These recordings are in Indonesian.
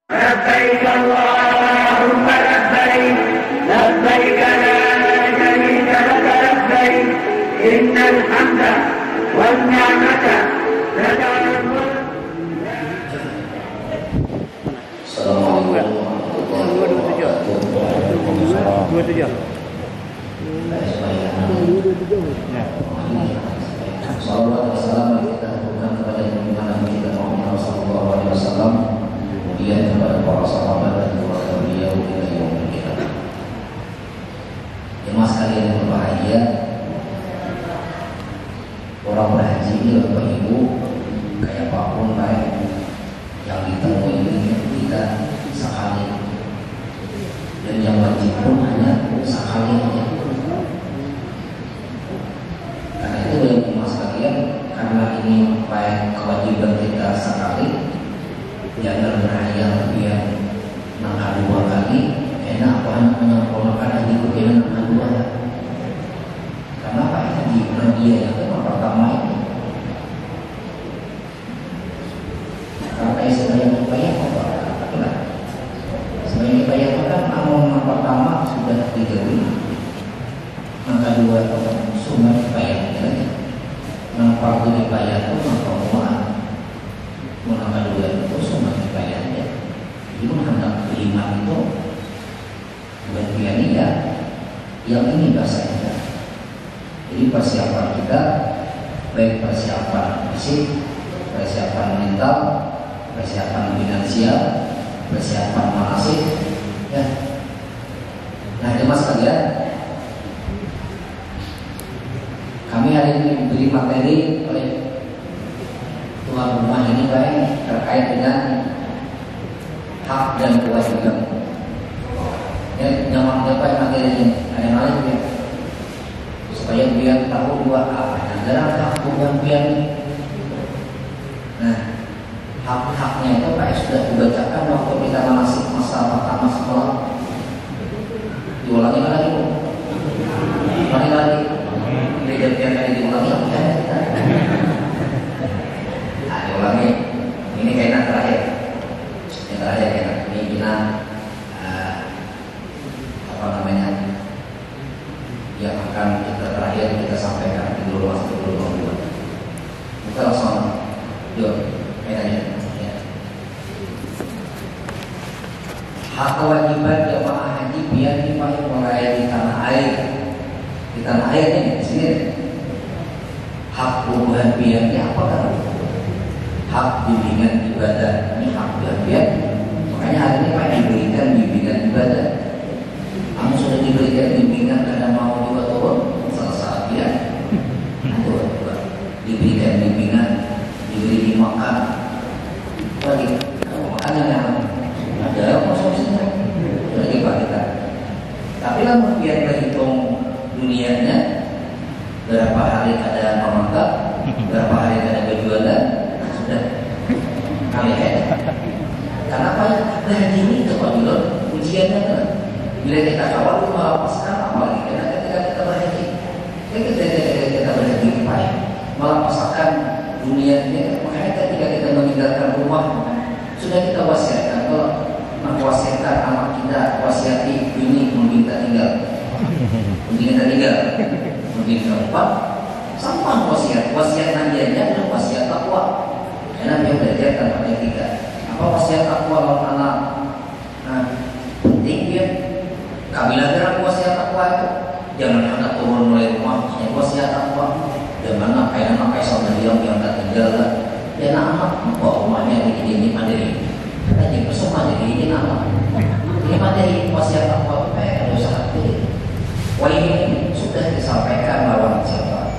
لبيك اللهم لبيك لبيك لا شريك لك لبيك إن الحمد والنعمة لك الملك. Assalamualaikum warahmatullahi wabarakatuh. Salawat dan salam kita lakukan kepada junjungan kita Muhammad sallallahu alaihi wasallam, kemudian kepada para sahabat dan keluarga beliau hingga yaumil qiyamah. Jemaah sekalian yang berbahagia, orang berhaji ini Bapak Ibu, kayak apapun baik yang ditemui kita sekali, dan yang wajib pun hanya sekali aja. Karena itu jemaah sekalian, karena ini baik kewajiban kita sekali, jangan berhayal biar nangka dua kali, enak banget menyempurnakan haji kemudian nangka dua. Karena apa haji dia yang pertama ini, karena sebenarnya dibayar apa? Sebenarnya dibayar kan amal yang pertama sudah digawi, nangka dua sunat dibayar. Yang fardu dibayar itu mengkomuan, menambah dua itu sunat dibayarnya. Jadi menghadap kelima itu bagian ya, yang ini bahasanya. Jadi persiapan kita, baik persiapan fisik, persiapan mental, persiapan finansial, persiapan manasik, ya. Nah, jemaah sekalian, kami hari ini diberi materi oleh tuan rumah ini baik terkait dengan hak dan kewajiban. Ya, jangan dapat materi ini, ada yang lain ya, supaya biar tahu dua apa antara hak kewajiban. Nah, hak-haknya itu Pak sudah dibacakan waktu kita manasik masa pertama sekolah. Diulangi lagi Bu, ulangi lagi. Beda tiap kali diulangi ya. Nah, diulangi. Ini kaitan terakhir. Yang terakhir kaitan ini kita apa namanya? Yang akan kita terakhir kita sampaikan di dulu waktu dulu. Bukan langsung. Yuk, kaitannya. Ya. Hak kewajiban jemaah haji biar dipakai melayani di tanah air. Di tanah air ini di sini hak perubahan biarnya apa kan? Hak bimbingan ibadah, ini hak biar. Makanya hari ini Pak diberikan bimbingan ibadah. Kamu sudah diberikan bimbingan karena mau juga turun salah biar. Itu diberikan bimbingan, diberi makan. Lagi makanan yang ada konsumsinya lagi Pak kita. Tapi kan biar berhitung dunianya, berapa hari ada pemangkat, berapa hari ada berjualan, sudah kali ya. Karena apa? Dari ini itu Pak Julon, ujiannya kan. Bila kita kawal itu melepaskan apalagi karena ketika kita berhaji, kita berhaji Pak ya, melepaskan dunianya. Makanya ketika kita meninggalkan rumah, sudah kita wasiatkan kalau mewasiatkan anak kita, wasiati ini meminta tinggal. Mungkin kita tinggal, mungkin keempat, sama wasiat nantinya adalah wasiat takwa. Karena dia belajarkan pada kita apa wasiat takwa lawan anak. Nah, penting dia. Kabila dalam wasiat takwa itu jangan hendak turun mulai rumah. Yang wasiat takwa, jangan ngapain sama dia yang tak tinggal lah. Dan anak bawa rumahnya begini mandiri. Kita jadi semua jadi ini anak. Ini mandiri wasiat takwa itu kayak dosa hati. Wah ini sudah disampaikan lawan siapa?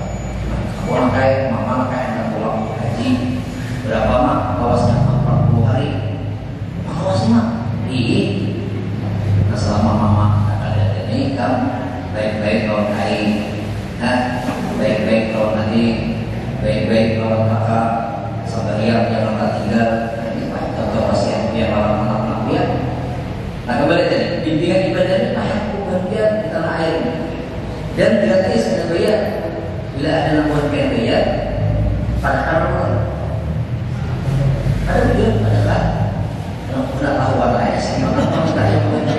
Aku angkai, mama angkai anak pulang haji berapa mak? Bawasnya 40 hari. Bawasnya mak? Iya. Nah selama mama ada ini kan baik-baik kalau hari, baik-baik kalau nanti, baik-baik kalau kakak saudara jangan tak tinggal. Ini banyak contoh wasiat yang malam anak dia. Nah kembali tadi bimbingan ibadahnya banyak kemudian di tanah air. Dan gratis ada bayar. Bila ada nambahan bayar pada karena ada juga adalah pengetahuan saya mengapa saya punya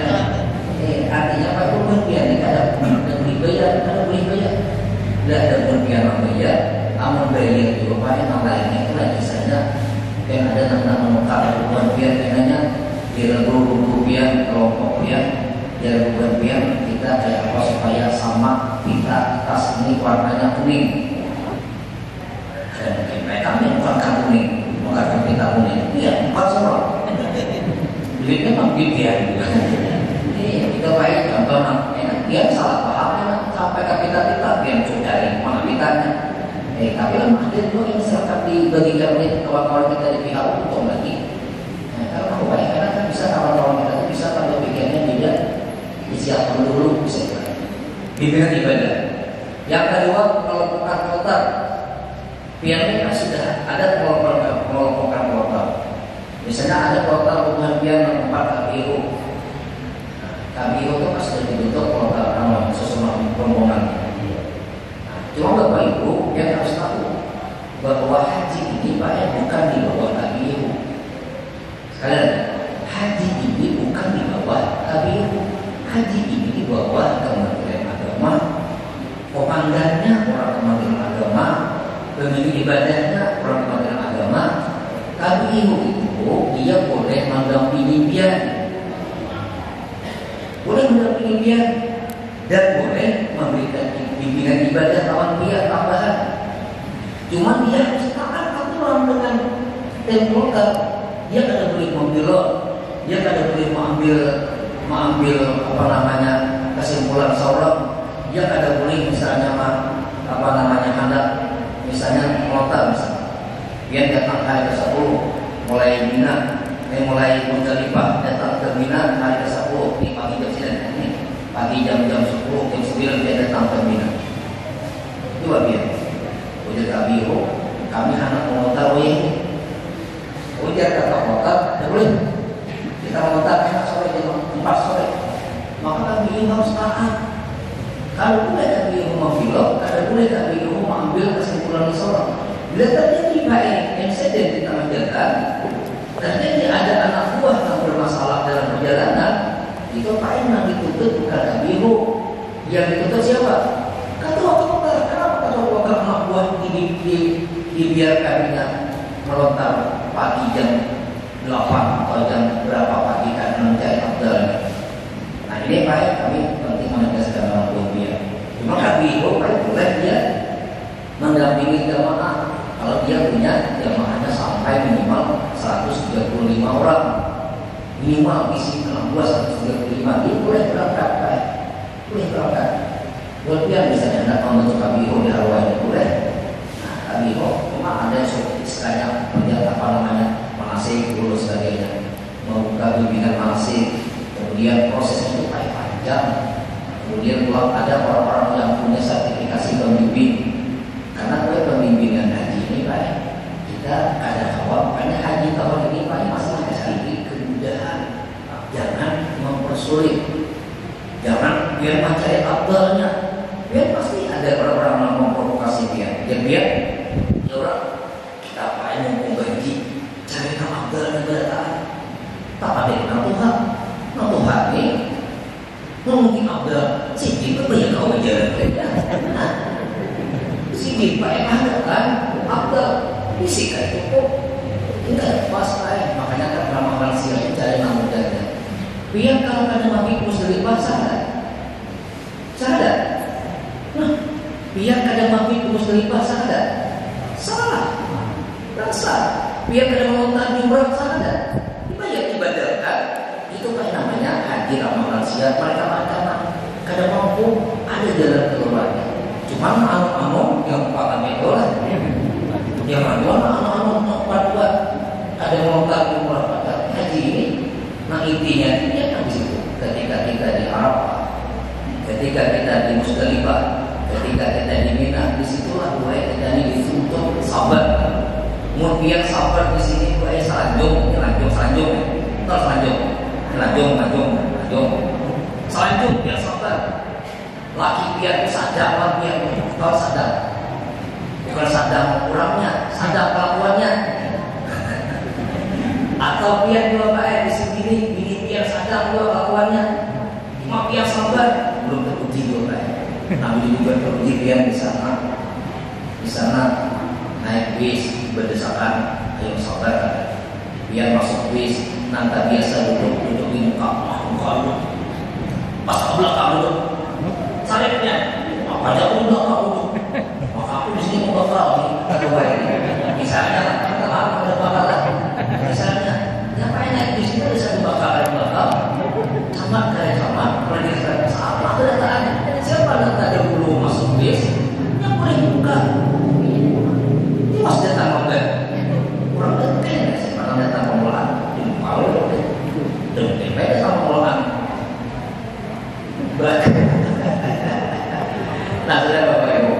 artinya apa kemudian ini ada beli bayar ada beli bayar tidak ada kemudian bayar amun bayar juga pakai nama lainnya itu lagi saja kan ada nama mengungkap kemudian kenanya di rupiah kelompok ya di rupiah kita kayak apa supaya sama kita tas ini warnanya kuning dan mereka bukan kuning bukan kita kuning iya bukan semua duitnya makin dia juga kita baik contoh dia salah paham sampai ke kita dia cari mana kitanya tapi lemah dia itu yang serta dibagikan oleh kawan-kawan kita di pihak hukum lagi karena kebaikan kan bisa kawan-kawan kita itu bisa kalau pikirnya tidak disiapkan dulu bisa bimbingan ibadah. Yang kedua kelompokan kloter biarnya kan sudah ada kelompokan kloter misalnya ada kloter hubungan biar tempat KPU KPU itu pas sudah dibentuk kloter sesuatu rombongan. Cuma Bapak Ibu yang harus tahu bahwa haji ini Pak bukan di bawah KPU. Sekalian, haji ini bukan di bawah KPU. Haji ini di bawah Kementerian Agama. Komandannya orang Kementerian Agama, pemimpin ibadahnya orang Kementerian Agama. KPU itu dia boleh mendampingi dia, boleh mendampingi dia. Dan boleh memberikan bimbingan ibadah kawan pihak tambahan. Cuma dia harus taat aturan dengan temploter. Dia kada boleh membelot, dia kada boleh mengambil apa namanya kesimpulan sorot. Dia kada boleh misalnya apa namanya hendak misalnya kloter misalnya. Dia datang hari ke-10 mulai Mina, mulai Muzdalifah datang ke Mina hari ke-10 di pagi kecil ini. Pagi jam-jam 10, jam 9 dia datang ke Mina. Itu dia. Ujar KPU, kami anak mengotar ini. Ujar kata kotar, tidak boleh. Kita mengotar enak sore jam 4 sore. Maka KPU harus taat. Kalau boleh KPU membelok, kalau boleh KPU mengambil kesimpulan isolasi. Bila terjadi baik insiden di tengah jalan, terjadi ada anak buah yang bermasalah dalam perjalanan. Itu Pak yang dituntut bukan KPU. Yang dituntut siapa? Ketua kloter. Kenapa ketua kloter anak buah dibiarkannya melontar pagi jam 8 atau jam berapa pagi karena mencari abdalnya? Nah ini Pak kami penting menegaskan anak buah dia. Cuma KPU Pak boleh dia mendampingi jamaah kalau dia punya jamaahnya sampai minimal 135 orang. Minimal isi anak buah 135 dia boleh berangkat Pak. Boleh berangkat. Kemudian misalnya anda membentuk KPU di awalnya boleh. Nah KPU cuma ada istilahnya apa namanya manasik dulu sebagainya, membuka bimbingan manasik. Kemudian prosesnya itu panjang. Kemudian kalau ada orang-orang yang punya sertifikasi pembimbing, karena pembimbingan haji ini Pak, kita ada kawal. Makanya haji tahun ini Pak masalah sekali kemudahan. Jangan mempersulit. Jangan biar mencari abdalnya. Biar pasti ada orang-orang yang memprovokasi dia. Yang biar ya orang kita apa yang mau gaji cari abdalnya bertahan. Tak ada yang Tuhan. Nah Tuhan ini mungkin abdal sedikit banyak kau berjalan kerja. Sedikit Pak ada kan abdal isi kan cukup. Enggak pas Pak. Makanya kan ramah lansia cari nama jalan. Biar kalau ada mati Muzdalifah sadar. Nah, biar ada mati Muzdalifah sadar. Salah. Rasa. Biar ada melontar jumrah sadar. Dibayar ibadahkan. Itu kan namanya haji ramah lansia. Mereka kada mampu ada jalan keluarnya. Cuma anu yang 4 meter yang anu 4 ada melontar jumrah pada haji ini. Nah intinya dia kan di situ. Ketika kita di Arafah, ketika kita di Muzdalifah, ketika kita di Mina, disitulah mulai kita ini dituntut sabar. Kemudian sabar di sini mulai selanjung, biar sabar. Laki biar sadar, laki biar kau sadar. Bukan sadar kurangnya, sadar kelakuannya. Atau biar dua di sini Nabi juga pergi di sana naik bis berdesakan, ayo sabar, biar masuk bis nanti biasa duduk di muka pas ke belakang duduk, salibnya, apa aja aku belakang duduk, maka aku di sini mau bakal misalnya ada bakalan, misalnya ngapain naik bis itu ada satu bakalan sama kayak sama pergi ke sama kedatangan siapa nanti ada belum masuk bis yang boleh buka ini mas datang mobil kurang dekat sih kalau datang pemulaan di muka dan beda sama pemulaan nah sudah bapak ibu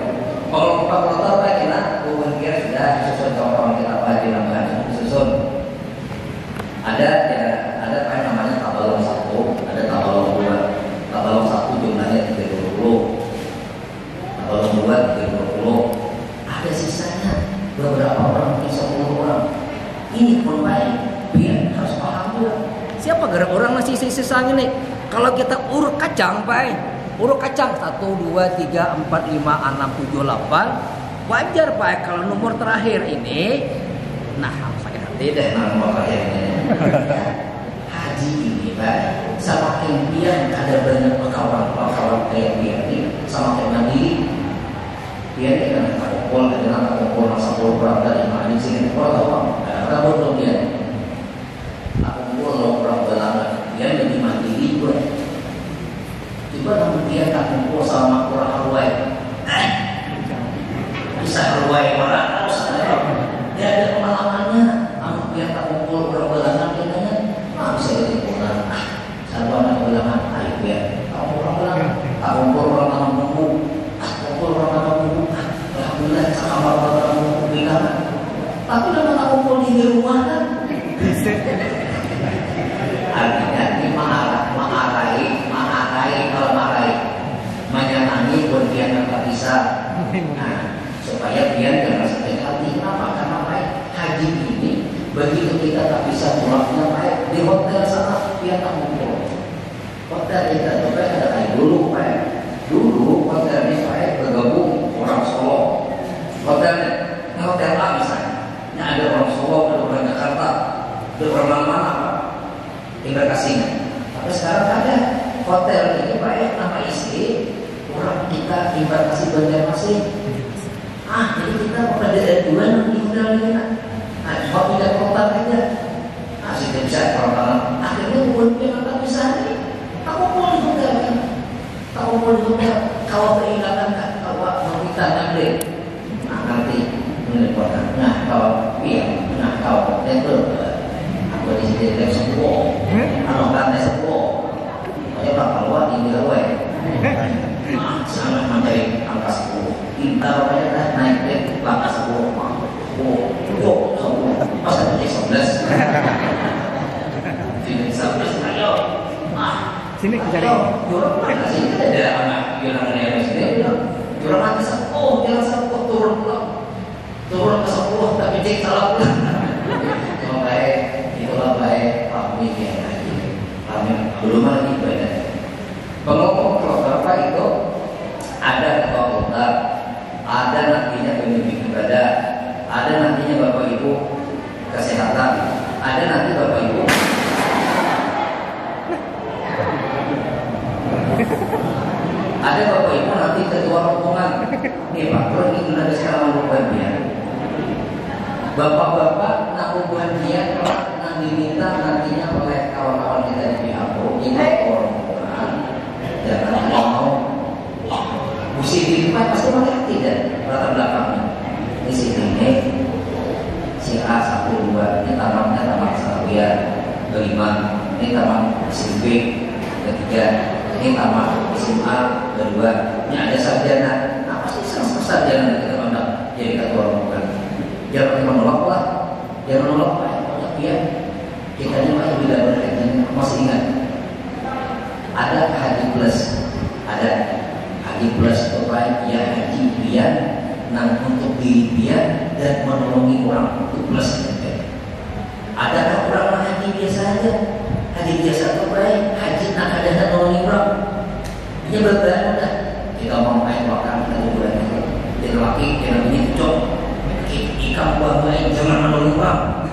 kalau motor kayak kita hubungan kira sudah disusun kawan-kawan kita bagi namanya disusun ada kayak namanya tabelon 1, ada tabelon 2. Tabelon 1 jumlahnya 30, tabelon 2 30. Ada sisanya beberapa orang, 10 orang. Ini pun baik, biar harus paham juga. Siapa gerak orang masih sisa-sisa ini? Kalau kita urut kacang, baik. Urut kacang 1, 2, 3, 4, 5, 6, 7, 8. Wajar baik kalau nomor terakhir ini. Nah, sakit hati deh nomor terakhir ini. Haji ini baik, semakin dia ada banyak kawan kayak dia ini, semakin mandiri. Dia ini kan kumpul, ada kumpul masa program dari mana di sini kumpul ada bodoh dia. Aku kumpul orang belanda, dia lebih mandiri gue. Coba namun dia tak kumpul sama orang Hawaii, bisa Hawaii orang, dia ada pengalamannya. Dia tak kumpul orang belanda katanya. Bisa ditipukan, satu anak bilangan, ayo ya, kamu orang bilangan, kumpul orang tanam buku, kumpul orang tanam buku, alhamdulillah sama orang tanam buku bilangan. Tapi kalau tak kumpul di rumah kan, artinya ini mengarahi, kalau marahi, menyenangi bagian yang tak bisa. Nah, supaya dia jangan sakit hati. Kenapa? Karena haji ini begitu kita tak bisa pulangnya baik di hotel sana dia tak ngumpul. Hotel kita juga ada kayak dulu baik. Dulu hotel ini baik bergabung orang Solo. Hotel A misalnya, ini ada orang Solo, ada orang Jakarta, ada orang mana-mana Pak. Tinggal kasihnya. Tapi sekarang ada hotel ini baik nama istri orang kita tinggal kasih Banjarmasin. Jadi kita pada dua di hotel ini. Kalau tidak kontak aja, tidak bisa kontak. Akhirnya buat dia nggak bisa nih. Kamu mau di hotel kan? Kamu mau di hotel? Kalau keingatan kan? Kalau kita nanti, nanti menelpon. Nah kalau kalau itu aku di sini ada sepuluh, kalau lantai 10, saya bakal keluar di Gawai. Sangat mencari angka 10. Kita dah naik ke angka 10. Masa jadi 11. Jadi 11 ayo. Sini cari. Jurang mana sih? Ada anak jurang dari sini. Jurang nanti 10, jangan 10 turun pulang. Turun ke 10 tapi cek salah pulang. Baik, itulah baik kami yang lagi. Kami belum lagi ibadah. Pengomong kalau Bapak itu ada ketua kota, ada nantinya pemimpin ibadah, ada nantinya Bapak Ibu kesehatan, ada nanti Bapak Ibu ada Bapak Ibu nanti ketua rombongan. Nih Pak, kalau ini ada sekarang rombongan dia. Bapak-bapak nak rombongan dia yang diminta nantinya oleh kawan-kawan kita di PHO ini rombongan. Jangan mau mesti dilipat pasti pakai tidak latar belakangnya. Di sini si A 1, 2 ini tamannya taman Satria, kelima ini taman SIB, ketiga ini taman SMA, kedua ini ada sarjana. Apa sih sarjana kita pandang jadi ketua rombongan? Jangan menolak lah, jangan menolak banyak dia. Kita ini masih tidak berkaitan. Masih ingat ada haji plus, ada haji plus itu baik ya haji biar untuk diri biar dan menolongi orang untuk plus. Ada orang haji biasa aja, haji biasa itu baik, haji nak ada menolongi orang. Ini berbeda. Kita mau jangan menolong orang.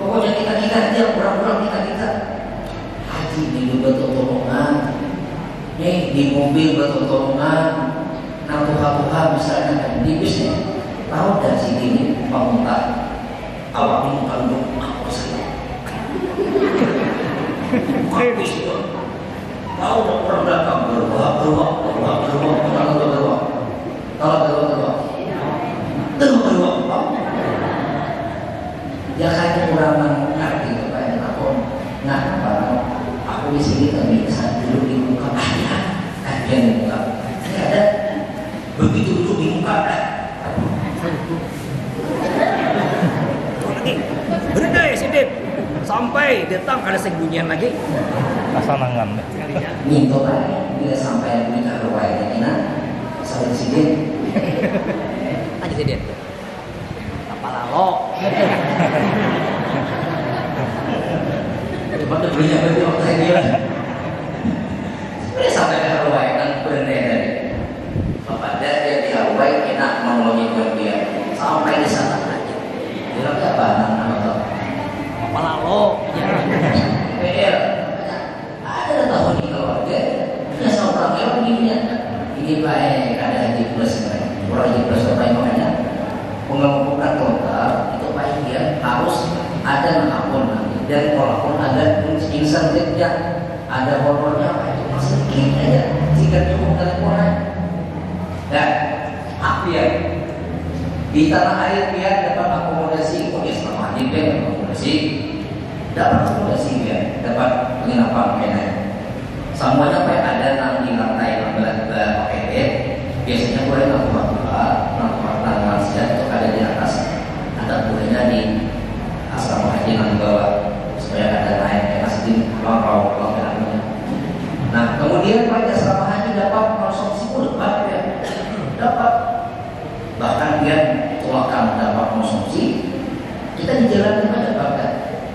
Pokoknya kita aja, orang-orang kita. Haji ini bertolongan, nih di mobil bertolongan, tuha misalnya kan di bisnya. Tahu dan sini ini pemutar awak ini kalau apa sih? Habis itu. Tahu orang belakang berubah. Ya kayak orang mengerti kepada aku. Nah, aku di sini tak bisa duduk di muka kajian di muka. Ini ada begitu duduk di muka. Berhenti Sidip sampai datang ada sembunyian lagi. Pasangan. Minta pak, bila sampai bunyi karwai ini sampai Sidip. Aja Sidip. Apa lalu? Betul punya betul saya. Sebenarnya sampai ke Hawaii kan berendah tadi. Bapak dia di Hawaii enak menolongi dia sampai di sana aja. Dia apa? Nama Apa lalu? PR. Ada tahun ini keluarga. Punya seorang yang begini. Ini baik ada haji plus orang haji plus apa yang makanya mengumpulkan total itu baik dia harus ada akun nanti. Dan walaupun ada insentifnya, ada honornya, masih sedikit aja jika cukup dari orang. Dan hak dia di tanah air dia dapat akomodasi, selama haji dia dapat akomodasi dia dapat penginapan lainnya. Semuanya ada nanti lantai 16 pakai bed. Biasanya boleh tempat tanggal siang itu ada di atas, ada bolehnya di asrama haji yang bawah. Supaya ada naik kasih lorong namanya. Nah kemudian pada asrama haji dapat konsumsi pun dapat bahkan dia tolakan dapat konsumsi kita di jalan kita dapatkan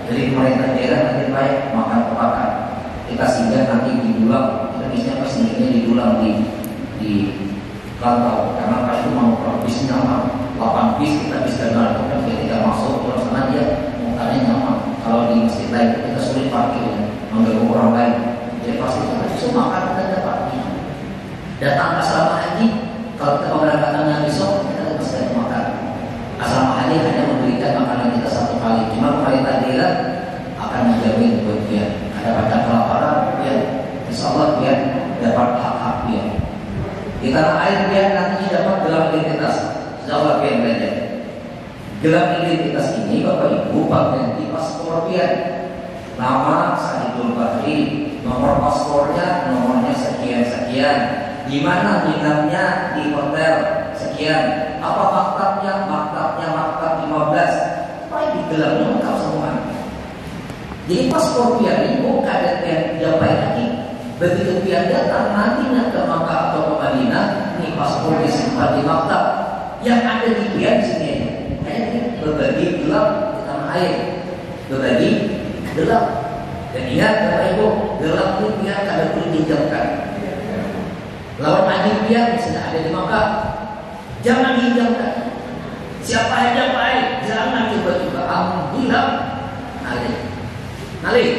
dari pemerintah daerah nanti baik makan tolakan kita singgah nanti di Dulang kita biasanya pas singgahnya di Dulang di Rantau karena kalau itu mau bis nyaman 8 bis kita bisa melakukan ketika masuk terus sana dia mukanya nyaman. Kalau di masjid lain kita sulit parkir, mengganggu orang lain. Jadi pasti kita bisa makan kita dapat. Datang ke asrama haji, kalau kita keberangkatannya besok kita bisa makan. Asrama haji hanya memberikan makanan kita 1 kali. Cuma pemerintah daerah akan menjamin buat dia. Ada baca kelaparan, dia insya Allah dia dapat hak-hak dia. Di tanah air dia nanti dapat gelar identitas. Insya Allah dia belajar. Gelar identitas ini Bapak Ibu pakai paspor dia. Nama Sahidul Bahri, nomor paspornya nomornya sekian. Di mana dinamnya di hotel sekian. Apa maktabnya? Maktab 15. Apa di gelarnya lengkap semua. Jadi paspor dia ini bukan ada yang diapain lagi. Begitu dia datang nantinya ke Makkah atau ke Madinah, ini paspor disimpan di maktab. Yang ada di dia di sini. Berbagi gelap di tanah air, berbagi gelap. Dan ingat Bapak Ibu, gelap itu dia kada perlu dihijabkan. Lawan adik dia misalnya ada di Makkah, jangan dihijabkan. Siapa aja baik, jangan coba-coba alhamdulillah nalih.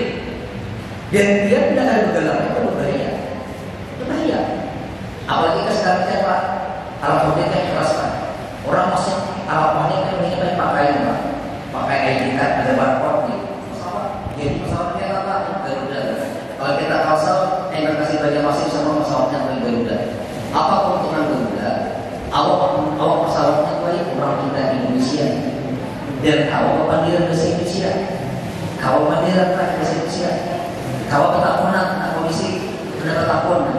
Dan dia tidak ada bergelap itu berbahaya. Apalagi sekarang siapa? Kalau kita keraskan orang masih Arafahnya kan ini pakai ID card ada barcode di pesawat. Jadi pesawatnya apa? Garuda. Kalau kita pasal embarkasi Banjarmasin sama pesawatnya dari Garuda. Apa keuntungan Garuda? Awak pesawatnya baik orang kita di Indonesia dan awak panggilan bahasa Indonesia. Kau panggilan bahasa Indonesia. Kau ketakunan komisi mendapat takunan.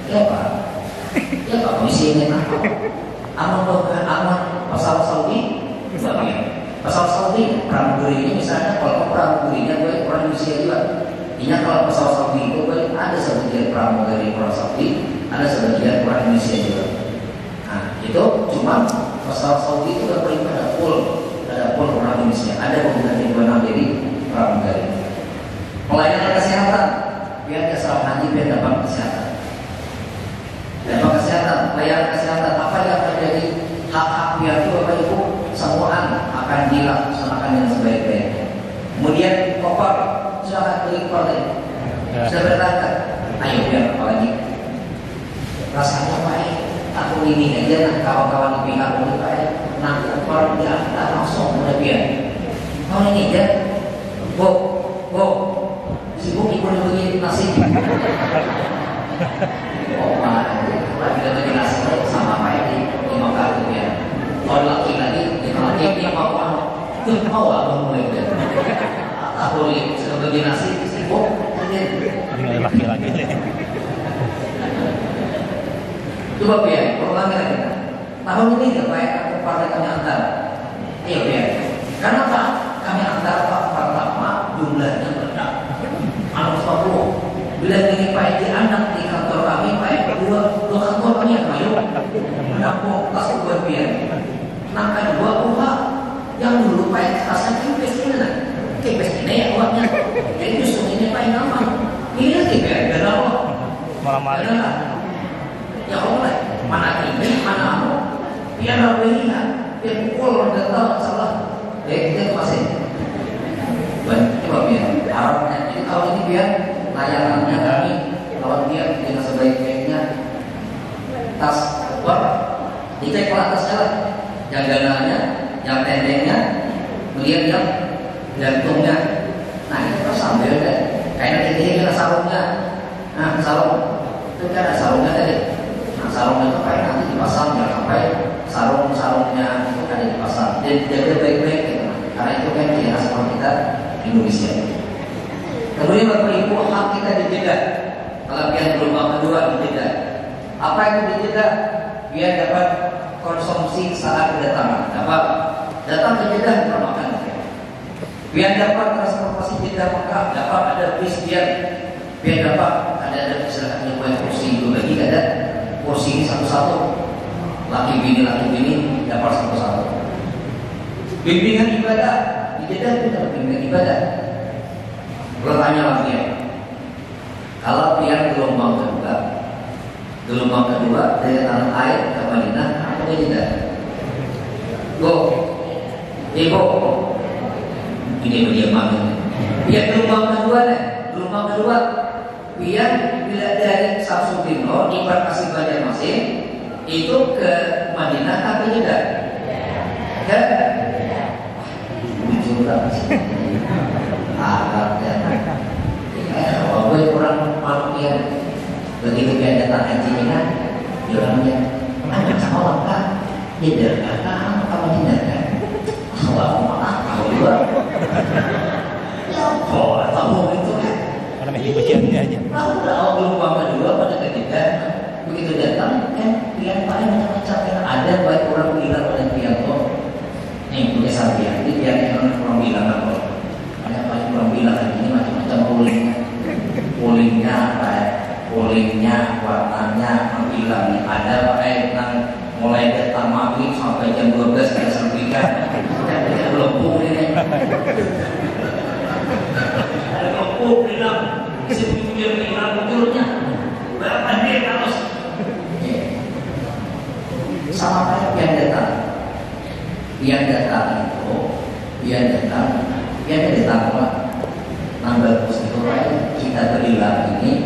Ya Pak. Komisi ini apa? Aman pesawat Saudi, pesawat Saudi pramugarinya misalnya kalau pramugarinya baik orang Indonesia juga. Ingat kalau pesawat Saudi itu baik ada sebagian pramugari orang Saudi, ada sebagian orang Indonesia juga. Nah itu cuma pesawat Saudi itu paling ada full orang Indonesia, ada penggunaan dua jadi pramugari. Pelayanan kesehatan, biar asrama haji biar dapat kesehatan. Pelayanan kesehatan apa yang terjadi hak-hak biar itu Bapak Ibu semuaan akan dengan sebaik-baiknya. Kemudian koper, silakan klik koper. Sudah berangkat, ayo biar apalagi rasanya baik. Aku ini aja nah kawan-kawan di pihak ini baik. Nah koper dia langsung udah biar. Kau ini aja, sibuk ikut begini nasi. Oh lagi lagi nasi sama kayak di makan ya. Kalau lagi dia mau abang mulai deh. Aku lihat sebagai nasi sibuk Tinggal laki-laki deh. Coba biar, ulangi lagi. Tahun ini nggak baik aku partai kami antar. Ayo biar. Karena apa? Kami antar pertama jumlahnya banyak. Anak 40. Bila ini Pak anak di kantor kami, Pak dua kantor kami yang mayu. Mendapat tas buat biar. Nah kedua yang dulu Pak kasih kipes ini lah. Kipes ini ya uangnya. Jadi justru ini Pak yang aman. Ini tidak ada apa. Malam-malam. Ya Allah, mana ini, mana mau? Biar apa ini kan? Biar pukul dan tahu salah. Kita masih. Coba biar harapnya. Jadi tahun ini biar layanannya kami lawan dia dengan sebaik-baiknya. Tas koper dicek ke atasnya lah. Yang gananya, yang tendengnya, kemudian yang jantungnya. Nah itu sambil deh. Kayaknya ini kita sarungnya. Nah sarung itu kan ada sarungnya tadi. Nah sarungnya itu kayak nanti dipasang jangan sampai sarungnya itu ada dipasang. Dan jaga baik-baik gitu. Karena itu kan ciri khas kita Indonesia. Kemudian Bapak Ibu hak kita dijaga. Kelebihan gelombang kedua dijaga. Apa itu dijaga? Biar dapat konsumsi saat kedatangan. Dapat datang ke Jeddah makan. Biar dapat transportasi Jeddah Mekah. Dapat ada bis biar dapat ada istilahnya kursi itu lagi ada kursi ini satu-satu. Laki bini dapat satu-satu. Bimbingan ibadah di Jeddah itu dapat bimbingan ibadah. Bertanya lagi ya. Kalau biar gelombang kedua dari tanah air ke Madinah apa tidak? Ibu, ini dia mamin. Biar gelombang kedua, biar bila dari Samsudin di Barkasi Banjarmasin itu ke Madinah apa tidak? Kan? Curang sih. Agaknya. Kalau gue kurang makin begitu dia datang haji ini kan, dia orangnya anak sama orang kan, tidak kata kamu tidak kan? Awak malah kau juga. Ya tahu itu kan? Karena masih bagiannya aja. Aku udah awal gelombang kedua pada ketika begitu datang kan, pilihan paling macam-macam kan ada baik orang bilang pada pilihan tuh, yang punya sapian, jadi pilihan orang bilang apa? Ada paling orang bilang ini macam-macam polingnya, warnanya, tampilannya ada pakai mulai datang maghrib sampai jam 12 kita serpikan. Kita belum ini. Ada kelompok bilang isi tujuan kulturnya berapa dia harus sama kayak yang datang nambah itu kita berilah ini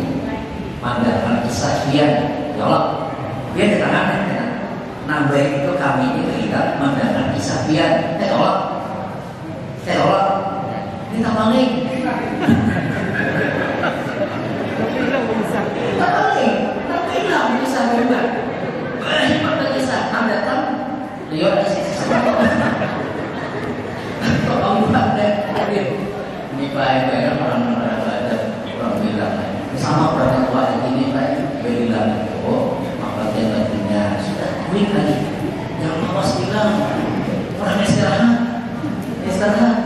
pandangan kesaksian ya Allah dia datang nambah itu kami ini berilah pandangan kesaksian ya Allah kita balik tapi hilang bisa juga pada kisah datang dia ada sisa kalau bukan ini baik-baik orang bilang sama orang tua ini baik bilang maka dia tentunya sudah kuing lagi jangan mawas bilang orang istirahat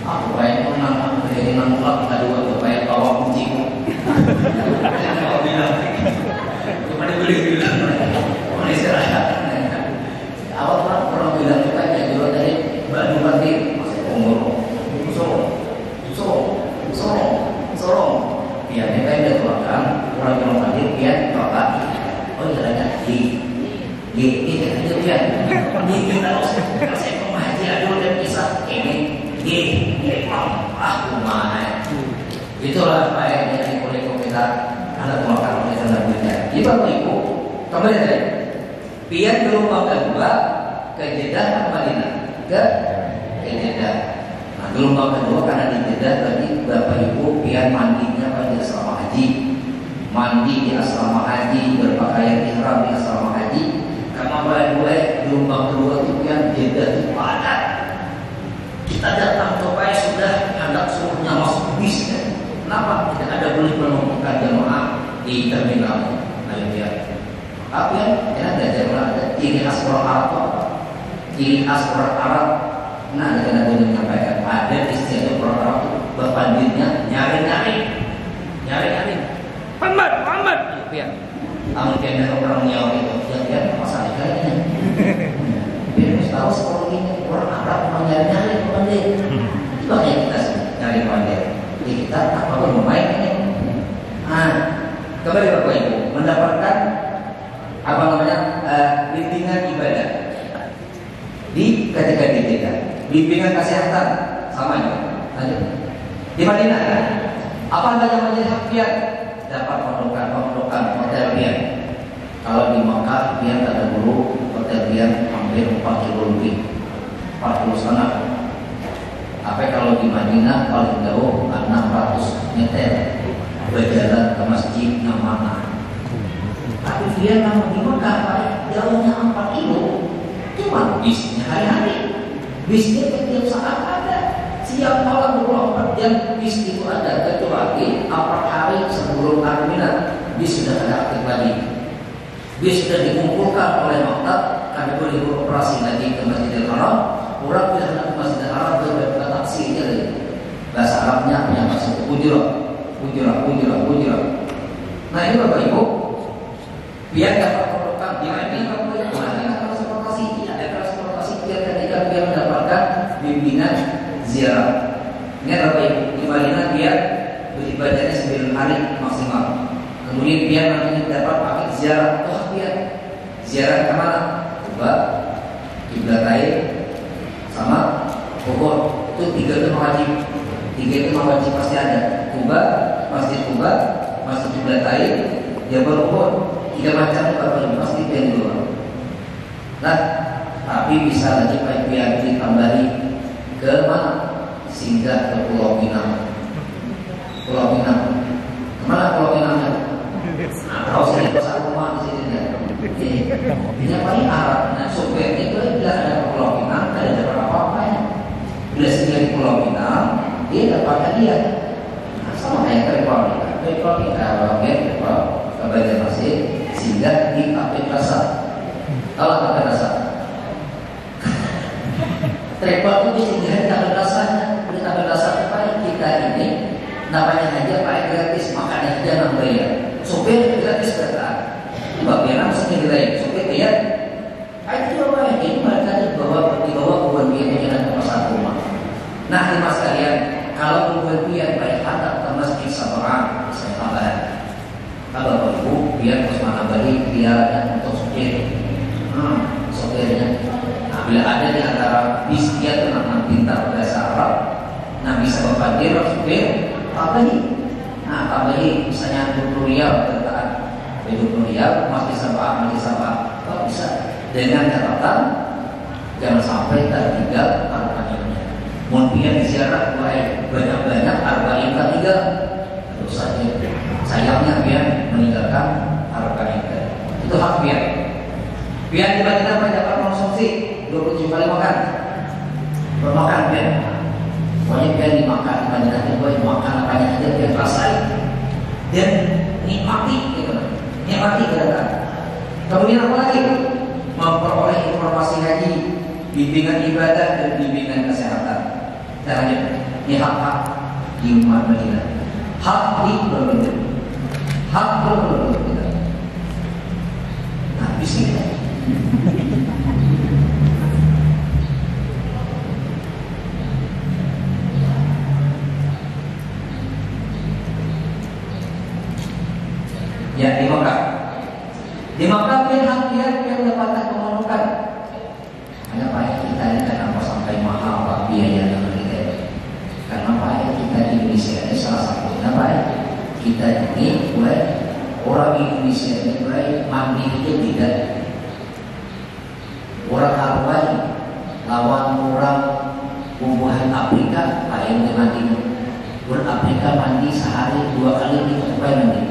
aku baik menang dari nangkulak kita dua tuh baik bawa kunci kalau bilang cuma bilang orang istirahat awal orang bilang kita ya dulu dari Bandung Bandir masih umur sorong biar mereka yang keluarkan orang yang hadir biar bapak jalannya di kita aja biar di kita harus kasih pemahaji adul dan kisah ini aku mah. Itulah apa yang jadi kurikulum kita. Ada pengalaman kita lanjutnya. Jadi Bapak Ibu, kembali tadi. Pian ke rumah kedua ke Jeddah ke Madinah. Ke Jeddah. Nah, gelombang kedua karena di Jeddah tadi Bapak Ibu pian mandinya pada asrama haji. Mandi di asrama haji, berpakaian ihram di asrama haji. Karena gue gelombang kedua itu pian Jeddah itu padat. Kita datang ke Pai sudah hendak seluruhnya masuk bis kan? Kenapa? Tidak ada boleh menumpukan jemaah di terminal. Ayo lihat. Apa ya? Ada jemaah ada ciri khas orang Arab apa? Ciri khas orang Arab. Nah, ada boleh menyampaikan ada istilah orang Arab berpanditnya nyari-nyari. Muhammad. Ya. Mungkin ada orang Nyawa itu yang masalah kayaknya. Biar harus tahu psikologinya orang Arab mau nyari-nyari pandai. Makanya kita nyari pandai. Jadi kita apa pun bermain ini. Kembali Bapak Ibu mendapatkan apa namanya bimbingan ibadah di ketika di Jeddah, bimbingan kesehatan sama juga. Lanjut. Di Madinah apa yang menjadi hak pian? Dapat memerlukan hotel pian. Kalau di Makkah pian ada dulu hotel pian hampir 40 lebih, 40,5. Apa kalau di Madinah paling jauh 600 meter berjalan ke masjid yang mana? Tapi dia nama di Makkah jauhnya 4 kilo. Cuma bisnya hari-hari, bisnya setiap saat ada. Siap malam 24 jam bis itu ada, kecuali 4 hari sebelum terminal bis sudah ada aktif lagi. Bis sudah dikumpulkan oleh maktab, kami boleh beroperasi lagi ke Masjidil Haram. Orang tidak hendak ke Masjidil Haram berbuat taksi jadi bahasa Arabnya yang masuk ujurah. Nah ini Bapak Ibu, biar dapat memerlukan di ini Bapak Ibu ada transportasi, biar ketika biar mendapatkan bimbingan ziarah. Ini Bapak Ibu di Madinah biar beribadahnya 9 hari maksimal. Kemudian biar nanti dapat pakai ziarah. Biar ziarah kemana? Coba Qiblatain sama Bogor. Itu 3 itu wajib. 3 itu wajib pasti ada. Masjid Kuba, Masjid Qiblatain, Jabal Uhud. 3 macam Bapak Ibu pasti pian dulu. Nah, tapi bisa lagi pian ditambahi ke mana? Singgah ke Pulau Pinang. Kemana Pulau Pinangnya? Tahu sini pasar rumah di sini ya. Ini paling Arab. Nah, sopir itu bila ada Pulau Pinang, ada dapat apa-apa ya. Bila singgah di Pulau Pinang, dia dapat hadiah. Nah, sama kayak travel kita, ke Banjarmasin, singgah di Kafe Plaza. Kalau Kafe Plaza, travel itu singgah di Kafe Plaza-nya. Di Kafe Plaza supaya kita ini namanya aja pakai gratis, makanya jangan bayar. Sopir gratis berkata, bagian apa sih kita sopir bayar? Itu apa ini mereka dibawa kebun biaya dengan ke pasar rumah. Nah, mas kalian, kalau kebun biaya baik hantar ke Masjid Sabaran, saya tambahan. Kalau Bapak Ibu biar Osman Abadi biar untuk sopir, sopirnya. Nah, bila ada di antara bis dia teman-teman pintar bahasa Arab, nah bisa Bapak dia sopir tambahi. Nah, tambahi misalnya 20 rial bertaan 20 rial masih sama. Kalau bisa dengan catatan jangan sampai tertinggal harganya. Mungkin ziarah banyak-banyak arba'in ketiga terus saja. Sayangnya dia meninggalkan arba'in ketiga. Itu hak dia. Biar di Madinah dapat konsumsi 27 kali makan. Bermakan dia. Pokoknya biar dimakan di Madinah itu makan apanya aja biar rasain dan nikmati gitu. Nikmati kedatangan. Kemudian apa lagi? Memperoleh informasi haji, bimbingan ibadah dan bimbingan kesehatan. Caranya ini hak-hak di umat Madinah. Hak di berbeda. Hak berbeda. Nah, bismillah. Ya, di Makkah. Di Makkah pihak-pihak yang mendapatkan pemenukan. Hanya banyak kita ini kenapa sampai mahal pak biaya yang kita. Pak, kita ini orang Indonesia ini mandi itu tidak. Orang Hawaii lawan orang bubuhan Afrika kayak yang mandi. Orang Afrika mandi sehari 2 kali di tempat mandi.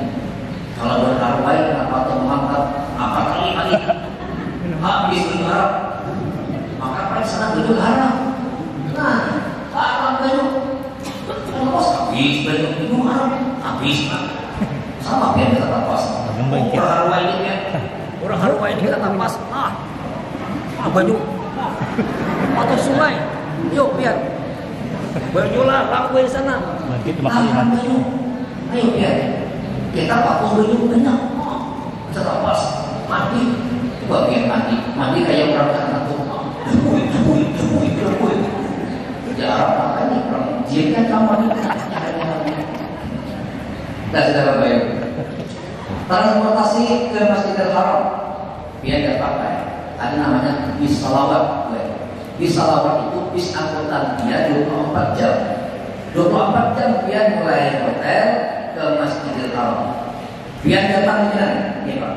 Kalau orang Hawaii kenapa tuh mengangkat 4 kali mandi? Habis berharap, maka paling senang itu haram. Nah, haram banyak. Lepas habis banyak itu haram, habis sama biar kita tapas. Orang Hawaii ini kan, Orang Hawaii ini kita tapas. Baju atau sungai, yuk biar bajulah lakuin sana. Nanti makan mandi. Ayo biar kita pakai baju banyak. Kita tapas, mandi. Coba biar mandi kayak orang anak tuh. Jarang makan nih orang. Jin kan kamar nih. Nah, saudara baik. Transportasi ke Masjidil Haram biar dia pakai. Ada namanya bis salawat. Bis salawat itu bis angkutan dia 24 jam. 24 jam dia mulai hotel ke Masjidil Haram. Biar datang di mana? Nih Pak.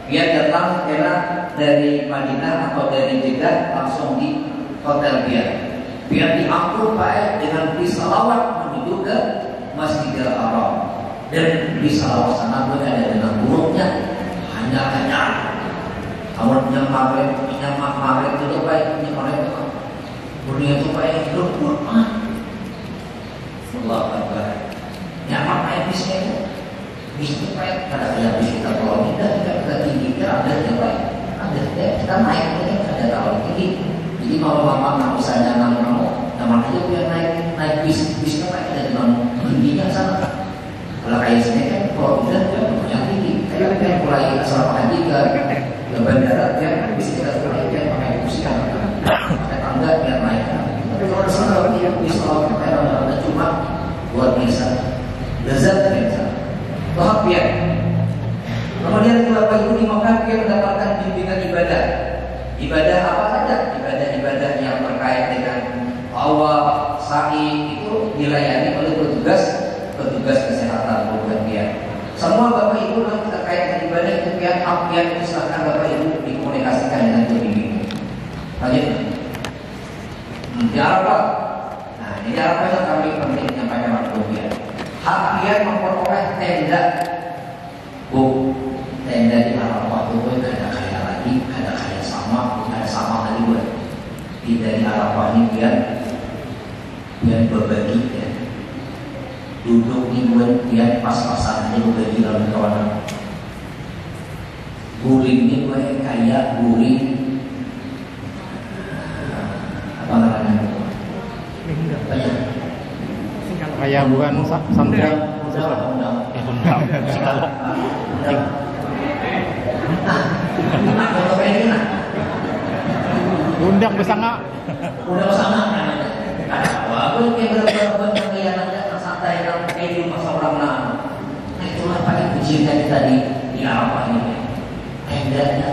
Biar datang karena dari Madinah atau dari Jeddah langsung di hotel biar diangkut Pak dengan bis salawat menuju ke Masjidil Haram. Dan bis salawat sana pun ada dengan buruknya hanya awal punya maghrib itu baik, punya maghrib itu dunia itu baik hidup Quran. Allah Akbar. Nyaman kayak bisnya itu. Bis itu baik. Kadang-kadang bis kita kalau kita tinggi kita ada yang baik. Ada kita naik ini ada kalau tinggi. Jadi kalau bapak misalnya nama itu biar naik bisnya baik ada dengan tingginya sana. Kalau kayak sini kan kalau udah yang tinggi. Kayak yang mulai asal haji ke bandara dia bisa kita naik dia pakai kursi pakai tangga biar naik. Tapi kalau di sana dia bisa pakai tangga cuma buat biasa. Lezat biasa. Bahagia. Kemudian Bapak Ibu di Mekah dia mendapatkan bimbingan ibadah. Ibadah apa saja? Ibadah-ibadah yang terkait dengan tawaf, sa'i itu dilayani oleh petugas kesehatan bukan dia. Semua Bapak Ibu yang terkait dengan ibadah itu pihak silahkan Bapak Ibu dikomunikasikan dengan pembimbing. Lanjut. Di Arafah. Nah, di Arafah yang kami penting menyampaikan maklumat. Hak dia memperoleh tenda. Tenda di Arafah itu ada kaya lagi, ada kaya sama lagi buat. Tidak di Arafah ini biar berbagi ya. Duduk di buat dia pas-pasan aja berbagi dalam kawanan. Guring ini gue kayak guring apa namanya? Banyak. Kayak bukan sampai undang bersama. Undang bersama. Wah, gue kayak bener-bener kayak nanya santai dalam kayak di masa orang lama. Itulah paling ujian tadi di Arafah ini. Tendanya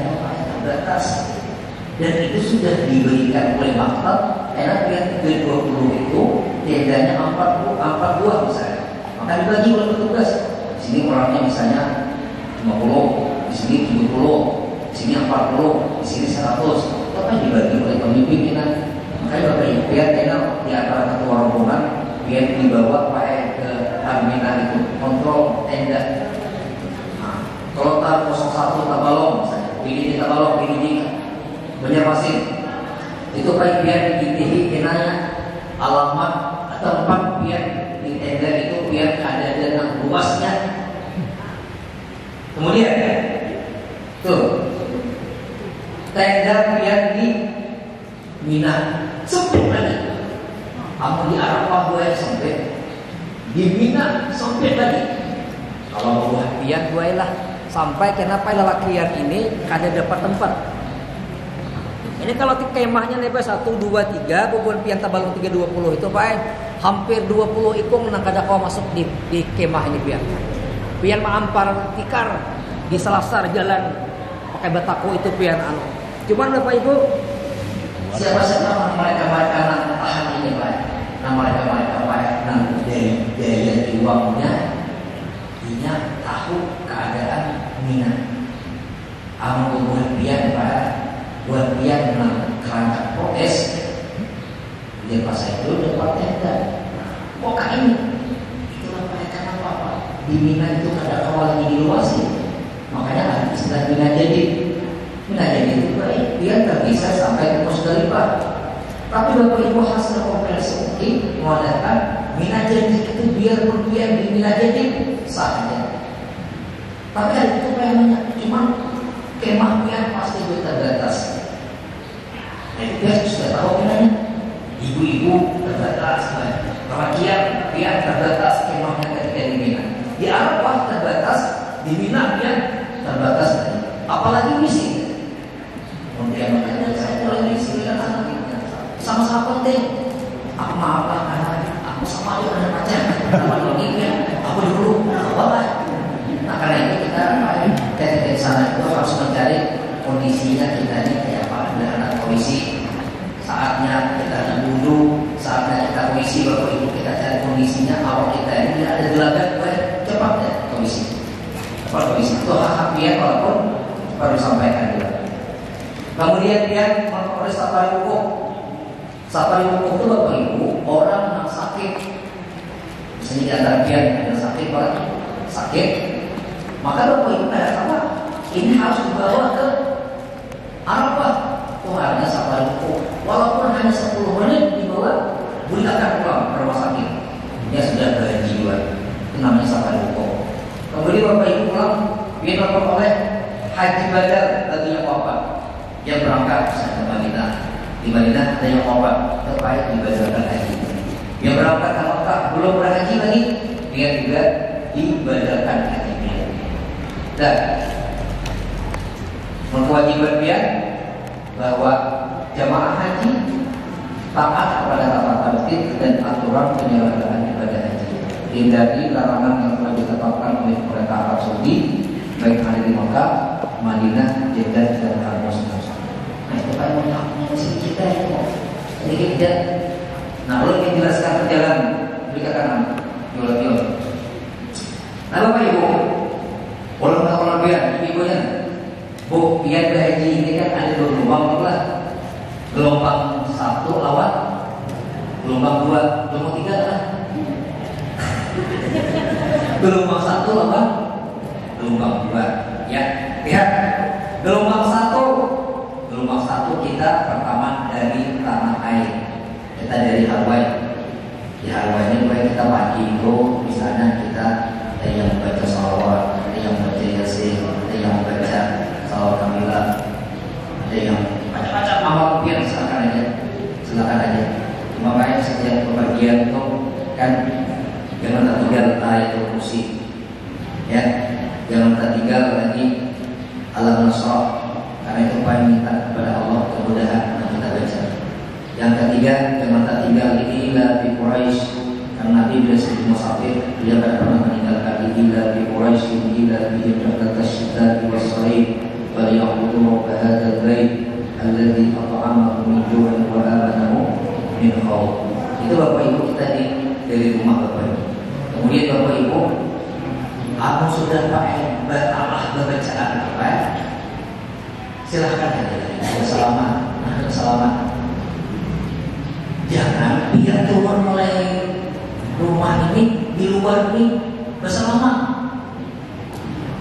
terbatas dan itu sudah diberikan oleh maktab karena yang 20 itu tendanya 4 buah misalnya, maka dibagi oleh petugas. Di sini orangnya misalnya 50, di sini 70, di sini 40, di sini 100, itu kan dibagi oleh pemimpinan. Makanya Bapak Ibu biar di antara ketua rombongan biar dibawa ke pimpinan itu kontrol tenda. Kalau tak 01 Tabalong misalnya, ini di Tabalong, ini di Banjarmasin, itu baik biar ditihi kenanya alamat tempat biar di tenda itu biar ada dengan luasnya. Kemudian tuh tenda biar di Mina sempit lagi, apa di Arafah gue sempit, di Mina sempit lagi. Kalau mau biar gue lah sampai kenapa lelakian ini kada dapat tempat. Ini kalau kemahnya lebar 1, 2, 3, bukan pian Tabalong 320 itu Pak, hampir 20 ikung nang kada kau masuk di kemah ini pian. Pian maampar tikar di selasar jalan pakai batako itu pian anu. Cuman Bapak Ibu, siapa mereka yang tahan ini Pak? Mereka Pak, dari dari uangnya, dia tahu keadaan Mina. Amal buat dia menang kerangka protes. Dia pas itu dapat tenda. Kok ini? Itulah mereka apa? Di Mina itu ada awal lagi diluasi. Makanya ada istilah Mina jadi. Mina jadi itu baik. Dia nggak bisa sampai ke Musdalifah. Tapi Bapak Ibu hasil konferensi mungkin mengatakan Mina jadi itu biarpun dia di Mina jadi sah saja. Tapi ada itu kayaknya cuma kemahnya pasti terbatas. Nah itu dia sudah tahu Minanya. Ibu-ibu terbatas, pengajian dia terbatas, kemahnya ketika di Mina. Di Arafah terbatas, di Mina dia terbatas. Apalagi misi. Kemudian makanya saya mulai misi dengan anak sama-sama penting. Aku maafkan anak, aku sama dia anak pacar, sama dia, aku dulu, apa? Nah karena itu kita dari sana itu harus mencari kondisinya kita ini kayak apa dengan anak polisi. Saatnya kita dibunuh, saatnya kita polisi, bapak ibu kita cari kondisinya. Kalau kita ini ada gelagat, cepat ya polisi. Cepat polisi itu hak dia walaupun baru disampaikan juga. Kemudian dia memperoleh safari hukum. Safari hukum itu bapak ibu orang yang sakit, misalnya di antara dia yang sakit, orang sakit, maka bapak ibu ada apa? Ini harus dibawa ke Arafah. Hanya safari hukum, walaupun hanya 10 menit dibawa, akan pulang ke rumah sakit. Dia sudah berhaji juga. Itu namanya safari hukum. Kemudian bapak ibu pulang, dia memperoleh haji badar artinya apa? Dia berangkat ke Madinah. Di Madinah ada yang wafat, terbaik dibadarkan haji. Dia berangkat ke Makkah, belum berhaji lagi, dia juga dibadarkan hajinya. Dan kewajiban dia bahwa jamaah haji taat kepada tata tertib dan aturan penyelenggaraan ibadah haji. Hindari larangan yang telah ditetapkan oleh pemerintah Arab Saudi, baik hari di Makkah, Madinah, Jeddah dan Al-Masjid. Nah itu kan muslim kita itu sedikit tidak. Nah kalau kita jelaskan perjalanan, berikan yul. Nah bapak ibu, kalau biar ibunya, bu biar berhaji ini kan ada 2 gelombang lah. Gelombang 1 lawan gelombang 2, gelombang 3 lah. Gelombang 1 lawan gelombang 2. Ya, lihat gelombang 1 kita pertama dari tanah air. Kita dari Hawaii. Di Hawaii ini kita pagi itu di sana kita ada yang baca salawat, ada yang baca yasin, ada yang baca salawat kamilah, ada yang macam-macam amal biar silakan aja. Makanya setiap pembagian itu kan jangan tertinggal ayatul kursi, ya, jangan tertinggal lagi alam nasrah. Karena itu paling minta kepada Allah kemudahan yang kita baca. Yang ketiga, jangan tertinggal ila fi Quraisy. Karena Nabi bila sedih musafir, dia tidak pernah meninggalkan ila fi Quraisy, ila fi hijratat asy-syita'i was-shayf, wa ya'budu rabb hadzal bait alladzi at'amahum min ju'in wa amanahum min khawf. Itu bapak ibu kita dari rumah bapak ibu. Kemudian bapak ibu, aku sudah pakai bacaan apa? Silahkan bersalaman. Jangan biar turun mulai rumah ini di luar ini bersalaman.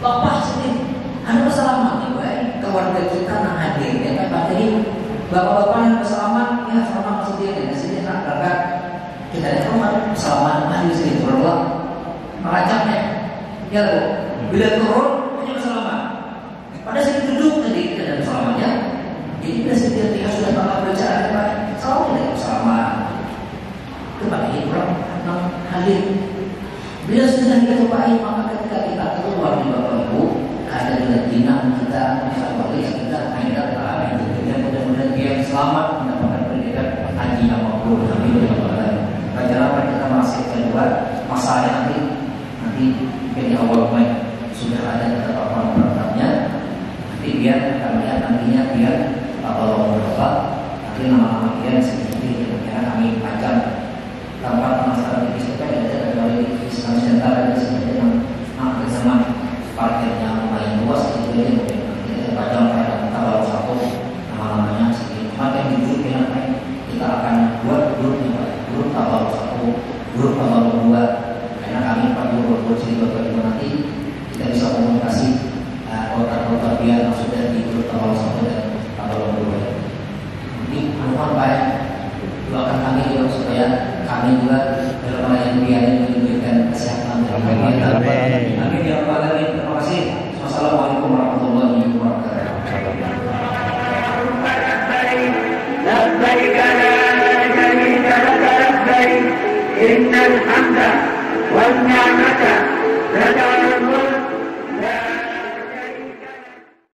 Lepas sedih, anda bersalaman baik keluarga kita yang hadir. Ya kan jadi bapak-bapak yang bersalaman, ya salaman sedih nak berangkat. Kita lihat rumah bersalaman hadir sedih turunlah merancangnya. Ya bu, bila turun hanya bersalaman. Pada saat duduk tadi kita ada bersalamannya. Jadi bila setiap sudah pernah berbicara dengan bersama kepada Ibrahim hadir. Bila sudah kita cobai, maka ketika kita keluar di bapak ibu, keadaan dinam kita balik kita hanya taat. Mudah-mudahan dia selamat mendapatkan pendidikan haji yang mabrur. Amin. Pelajaran kita masih keluar masalah nanti di awal Mei sudah ada ketetapan peraturannya. Nanti biar kalian nantinya biar kalau berapa nanti nama-nama dia seperti kira-kira kami pajang tempat masalah di kita ada dari Islam Nusantara ini sebenarnya hampir sama parkirnya lumayan luas gitu ya. Kita baca pada tabel 1 nama-namanya sedikit. Maka yang dulu kita akan buat grup tabel 1, grup tabel 2. Karena kami perlu berproduksi di nanti kita bisa komunikasi kota-kota biar maksudnya di grup tabel 1 dan tabel 2. Jadi mohon baik doakan kami juga supaya kami juga dalam melayani biar diberikan kesehatan dan Amin. Amin ya rabbal alamin. Terima kasih. Wassalamualaikum warahmatullahi wabarakatuh. لبيك لا شريك لك لبيك إن الحمد والنعمة لك